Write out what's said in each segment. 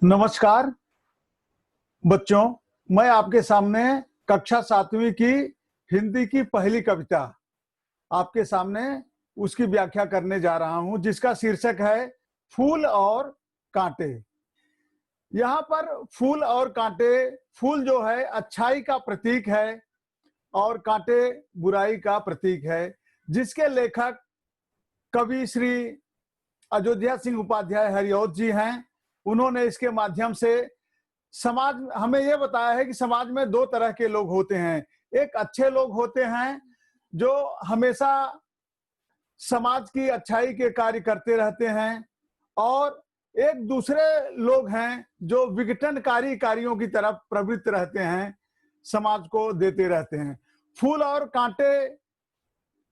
नमस्कार बच्चों, मैं आपके सामने कक्षा 7वीं की हिंदी की पहली कविता आपके सामने उसकी व्याख्या करने जा रहा हूं, जिसका शीर्षक है फूल और कांटे। यहाँ पर फूल और कांटे, फूल जो है अच्छाई का प्रतीक है और कांटे बुराई का प्रतीक है, जिसके लेखक कवि श्री अयोध्या सिंह उपाध्याय हरिऔध जी हैं। उन्होंने इसके माध्यम से समाज हमें यह बताया है कि समाज में दो तरह के लोग होते हैं। एक अच्छे लोग होते हैं जो हमेशा समाज की अच्छाई के कार्य करते रहते हैं, और एक दूसरे लोग हैं जो विघटनकारी कार्यों की तरफ प्रवृत्त रहते हैं, समाज को देते रहते हैं। फूल और कांटे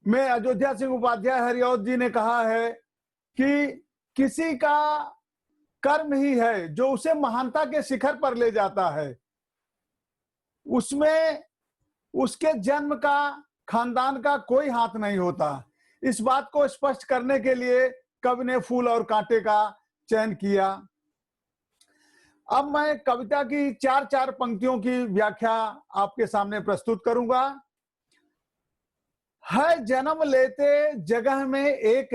में अयोध्या सिंह उपाध्याय हरिऔध जी ने कहा है कि किसी का कर्म ही है जो उसे महानता के शिखर पर ले जाता है। उसमें उसके जन्म का, खानदान का कोई हाथ नहीं होता। इस बात को स्पष्ट करने के लिए कवि ने फूल और कांटे का चयन किया। अब मैं कविता की चार पंक्तियों की व्याख्या आपके सामने प्रस्तुत करूंगा। है जन्म लेते जगह में एक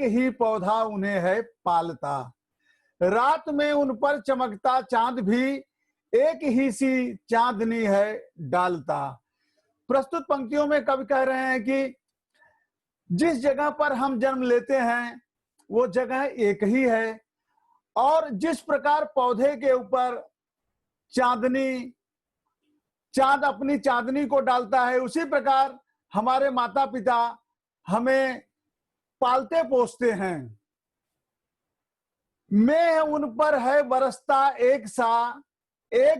ही पौधा उन्हें है पालता। रात में उन पर चमकता चांद भी एक ही सी चांदनी है डालता। प्रस्तुत पंक्तियों में कवि कह रहे हैं कि जिस जगह पर हम जन्म लेते हैं वो जगह एक ही है, और जिस प्रकार पौधे के ऊपर चांद अपनी चांदनी को डालता है, उसी प्रकार हमारे माता पिता हमें पालते पोसते हैं। मैं उन पर है बरसता एक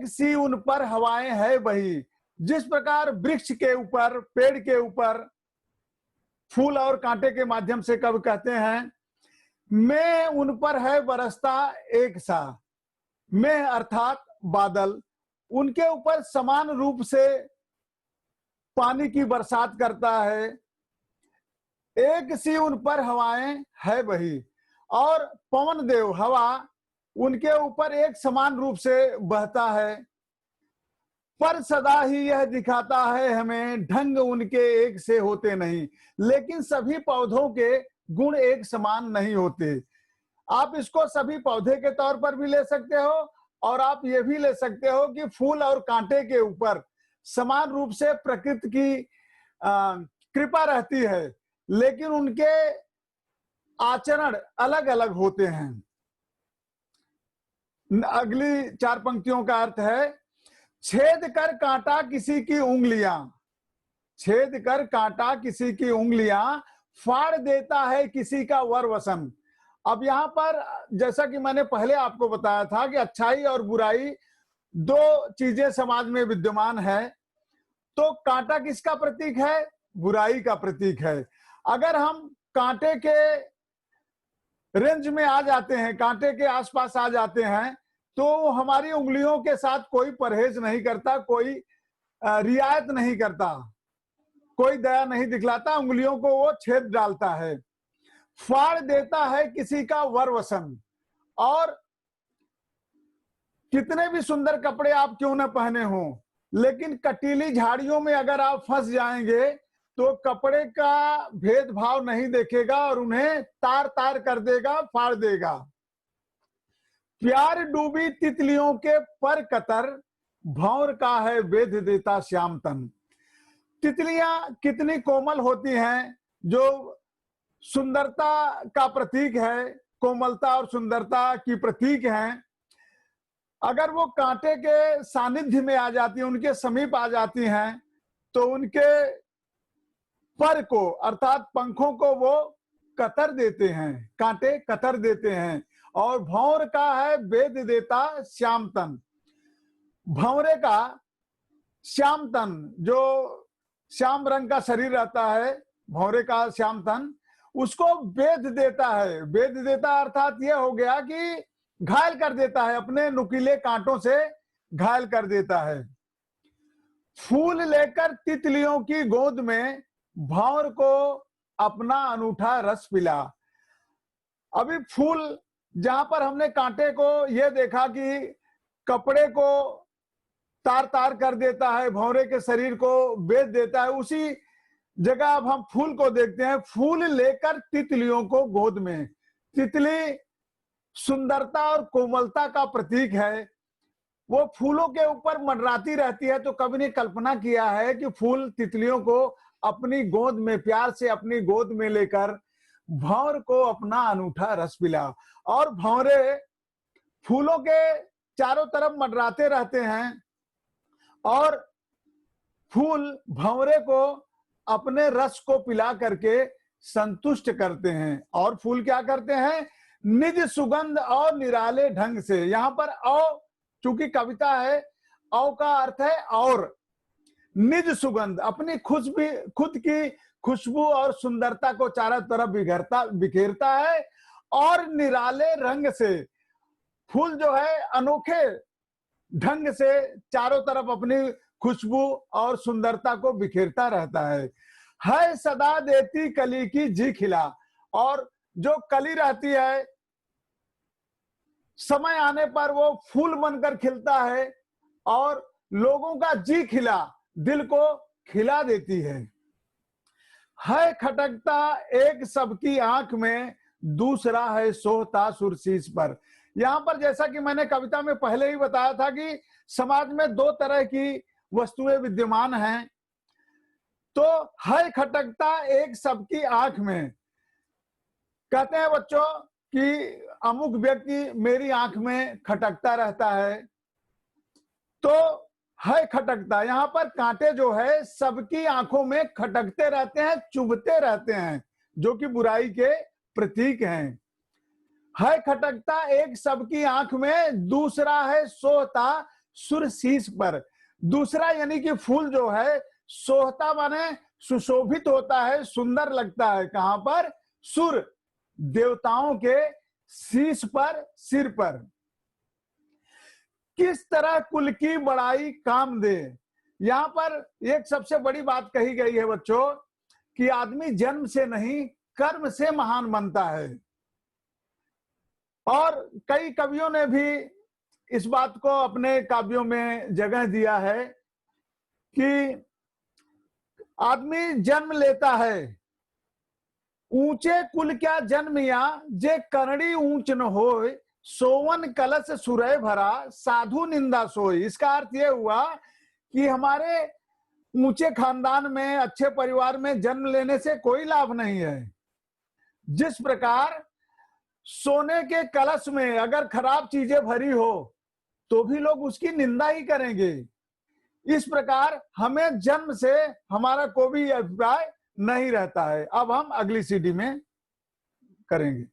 सी उन पर हवाएं है बही। जिस प्रकार वृक्ष के ऊपर, पेड़ के ऊपर फूल और कांटे के माध्यम से कवि कहते हैं, मैं उन पर है बरसता एक सा। मैं अर्थात बादल उनके ऊपर समान रूप से पानी की बरसात करता है। एक सी उन पर हवाएं है बही, और पवन देव हवा उनके ऊपर एक समान रूप से बहता है। पर सदा ही यह दिखाता है हमें ढंग उनके एक से होते नहीं। लेकिन सभी पौधों के गुण एक समान नहीं होते। आप इसको सभी पौधे के तौर पर भी ले सकते हो, और आप ये भी ले सकते हो कि फूल और कांटे के ऊपर समान रूप से प्रकृति की कृपा रहती है, लेकिन उनके आचरण अलग अलग होते हैं। अगली चार पंक्तियों का अर्थ है, छेद कर कांटा किसी की उंगलियां, छेद कर कांटा किसी की उंगलियां, फाड़ देता है किसी का वर वसन। अब यहाँ पर जैसा कि मैंने पहले आपको बताया था कि अच्छाई और बुराई दो चीजें समाज में विद्यमान है, तो कांटा किसका प्रतीक है? बुराई का प्रतीक है। अगर हम कांटे के रेंज में आ जाते हैं, कांटे के आसपास आ जाते हैं, तो हमारी उंगलियों के साथ कोई परहेज नहीं करता, कोई रियायत नहीं करता, कोई दया नहीं दिखलाता, उंगलियों को वो छेद डालता है। फाड़ देता है किसी का वर वसन, और कितने भी सुंदर कपड़े आप क्यों न पहने हो, लेकिन कटीली झाड़ियों में अगर आप फंस जाएंगे तो कपड़े का भेदभाव नहीं देखेगा और उन्हें तार तार कर देगा, फाड़ देगा। प्यार डूबी तितलियों के पर कतर, भौर का है वेध देता श्याम तन। तितलियां कितनी कोमल होती हैं, जो सुंदरता का प्रतीक है, कोमलता और सुंदरता की प्रतीक हैं। अगर वो कांटे के सानिध्य में आ जाती हैं, उनके समीप आ जाती हैं, तो उनके पर को अर्थात पंखों को वो कतर देते हैं, कांटे कतर देते हैं। और भौर का है वेद देता श्याम तन, भंवरे का श्याम तन, जो श्याम रंग का शरीर रहता है, भंवरे का श्याम तन, उसको वेद देता है। वेद देता अर्थात यह हो गया कि घायल कर देता है, अपने नुकीले कांटों से घायल कर देता है। फूल लेकर तितलियों की गोद में, भंवर को अपना अनूठा रस पिला। अभी फूल जहां पर हमने कांटे को ये देखा कि कपड़े को तार तार कर देता है, भंवरे के शरीर को बेच देता है, उसी जगह अब हम फूल को देखते हैं। फूल लेकर तितलियों को गोद में। तितली सुंदरता और कोमलता का प्रतीक है। वो फूलों के ऊपर मंडराती रहती है। तो कवि ने कल्पना किया है कि फूल तितलियों को अपनी गोद में, प्यार से अपनी गोद में लेकर भंवर को अपना अनूठा रस पिला। और भंवरे फूलों के चारों तरफ मंडराते रहते हैं और फूल भंवरे को अपने रस को पिला करके संतुष्ट करते हैं। और फूल क्या करते हैं? निज सुगंध और निराले ढंग से। यहां पर औ चूंकि कविता है, औ का अर्थ है और। निज सुगंध, अपनी खुद की खुशबू और सुंदरता को चारों तरफ बिखेरता है। और निराले रंग से, फूल जो है अनोखे ढंग से चारों तरफ अपनी खुशबू और सुंदरता को बिखेरता रहता है सदा देती कली की जी खिला। और जो कली रहती है, समय आने पर वो फूल बनकर खिलता है और लोगों का जी खिला, दिल को खिला देती है खटकता एक सबकी आंख में, दूसरा है सोहता सुरशीस पर। यहां पर जैसा कि मैंने कविता में पहले ही बताया था कि समाज में दो तरह की वस्तुएं विद्यमान हैं। तो है खटकता एक सबकी आंख में, कहते हैं बच्चों कि अमुक व्यक्ति मेरी आंख में खटकता रहता है। तो है खटकता, यहां पर कांटे जो है सबकी आंखों में खटकते रहते हैं, चुभते रहते हैं, जो कि बुराई के प्रतीक हैं। है खटकता एक सबकी आंख में, दूसरा है सोहता सुरशीस पर। दूसरा यानी कि फूल जो है सोहता माने सुशोभित होता है, सुंदर लगता है। कहां पर? सुर, देवताओं के शीश पर, सिर पर। किस तरह कुल की बड़ाई काम दे। यहां पर एक सबसे बड़ी बात कही गई है बच्चों कि आदमी जन्म से नहीं कर्म से महान बनता है। और कई कवियों ने भी इस बात को अपने काव्यों में जगह दिया है कि आदमी जन्म लेता है, ऊंचे कुल क्या जन्मिया, जे करणी ऊंच न होय, सोवन कलश सुरय भरा, साधु निंदा सोई। इसका अर्थ यह हुआ कि हमारे ऊंचे खानदान में, अच्छे परिवार में जन्म लेने से कोई लाभ नहीं है। जिस प्रकार सोने के कलश में अगर खराब चीजें भरी हो तो भी लोग उसकी निंदा ही करेंगे। इस प्रकार हमें जन्म से हमारा कोई अभिप्राय नहीं रहता है। अब हम अगली सीडी में करेंगे।